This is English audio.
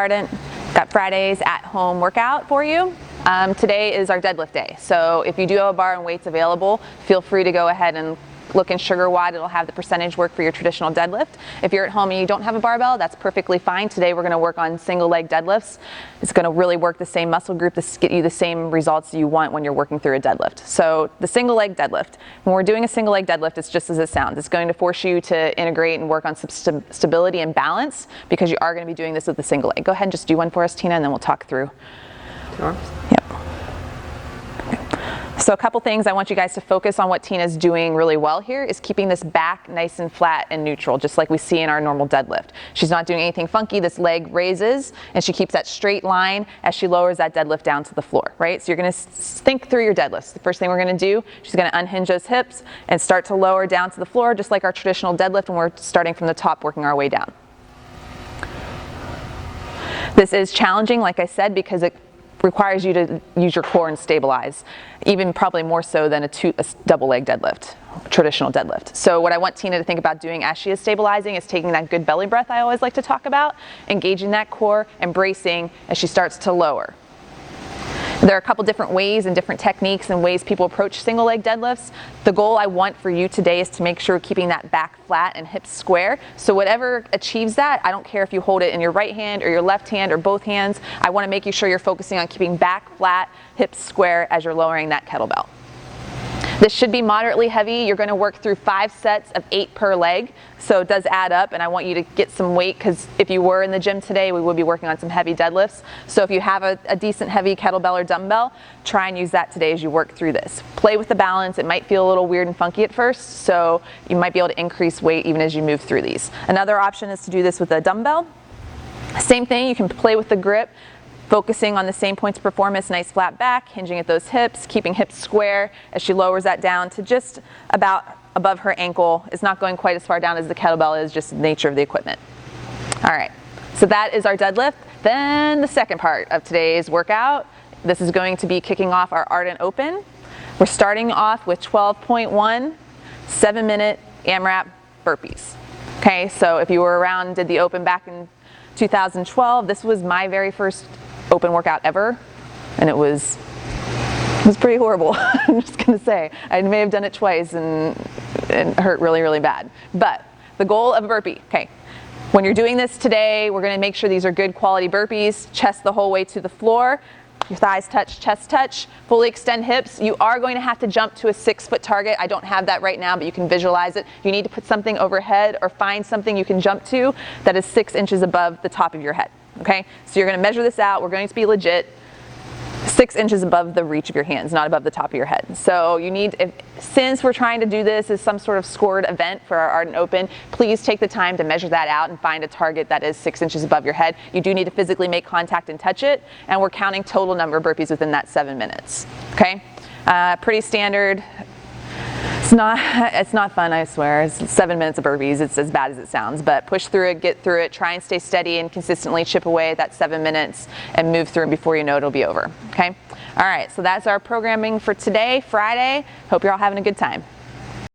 Ardent. Got Friday's at-home workout for you. Today is our deadlift day, so if you do have a bar and weights available, feel free to go ahead and look in Sugar Wad. It'll have the percentage work for your traditional deadlift. If you're at home and you don't have a barbell, that's perfectly fine. Today we're going to work on single leg deadlifts. It's going to really work the same muscle group to get you the same results you want when you're working through a deadlift. So the single leg deadlift, when we're doing a single leg deadlift, it's just as it sounds. It's going to force you to integrate and work on some stability and balance, because you are going to be doing this with the single leg. Go ahead and just do one for us, Tina, and then we'll talk through. Arms. Yep. So a couple things I want you guys to focus on. What Tina's doing really well here is keeping this back nice and flat and neutral, just like we see in our normal deadlift. She's not doing anything funky. This leg raises and she keeps that straight line as she lowers that deadlift down to the floor, right? So you're going to think through your deadlifts. The first thing we're going to do, she's going to unhinge those hips and start to lower down to the floor, just like our traditional deadlift, and we're starting from the top, working our way down. This is challenging, like I said, because it requires you to use your core and stabilize, even probably more so than a double leg deadlift, traditional deadlift. So what I want Tina to think about doing as she is stabilizing is taking that good belly breath I always like to talk about, engaging that core and bracing as she starts to lower. There are a couple different ways and different techniques and ways people approach single leg deadlifts. The goal I want for you today is to make sure we're keeping that back flat and hips square. So whatever achieves that, I don't care if you hold it in your right hand or your left hand or both hands. I want to make sure you're focusing on keeping back flat, hips square as you're lowering that kettlebell. This should be moderately heavy. You're going to work through 5 sets of 8 per leg, so it does add up, and I want you to get some weight, because if you were in the gym today, we would be working on some heavy deadlifts. So if you have a decent heavy kettlebell or dumbbell, try and use that today as you work through this. Play with the balance. It might feel a little weird and funky at first, so you might be able to increase weight even as you move through these. Another option is to do this with a dumbbell. Same thing, you can play with the grip, focusing on the same points of performance, nice flat back, hinging at those hips, keeping hips square as she lowers that down to just about above her ankle. It's not going quite as far down as the kettlebell is, just the nature of the equipment. All right, so that is our deadlift. Then the second part of today's workout, this is going to be kicking off our Ardent Open. We're starting off with 12.1 7-minute AMRAP burpees. Okay, so if you were around, did the Open back in 2012, this was my very first open workout ever, and it was pretty horrible. I'm just gonna say, I may have done it twice and it hurt really, really bad. But the goal of a burpee, okay, when you're doing this today, we're gonna make sure these are good quality burpees, chest the whole way to the floor, your thighs touch, chest touch, fully extend hips. You are going to have to jump to a 6-foot target. I don't have that right now, but you can visualize it. You need to put something overhead or find something you can jump to that is 6 inches above the top of your head. Okay, so you're going to measure this out. We're going to be legit 6 inches above the reach of your hands, not above the top of your head. So you need, since we're trying to do this as some sort of scored event for our Ardent Open, please take the time to measure that out and find a target that is 6 inches above your head. You do need to physically make contact and touch it, and we're counting total number of burpees within that 7 minutes. Okay, pretty standard. It's not fun, I swear. It's 7 minutes of burpees. It's as bad as it sounds, but push through it, get through it, try and stay steady and consistently chip away at that 7 minutes and move through, and before you know it, it'll be over. Okay? All right, so that's our programming for today, Friday. Hope you're all having a good time.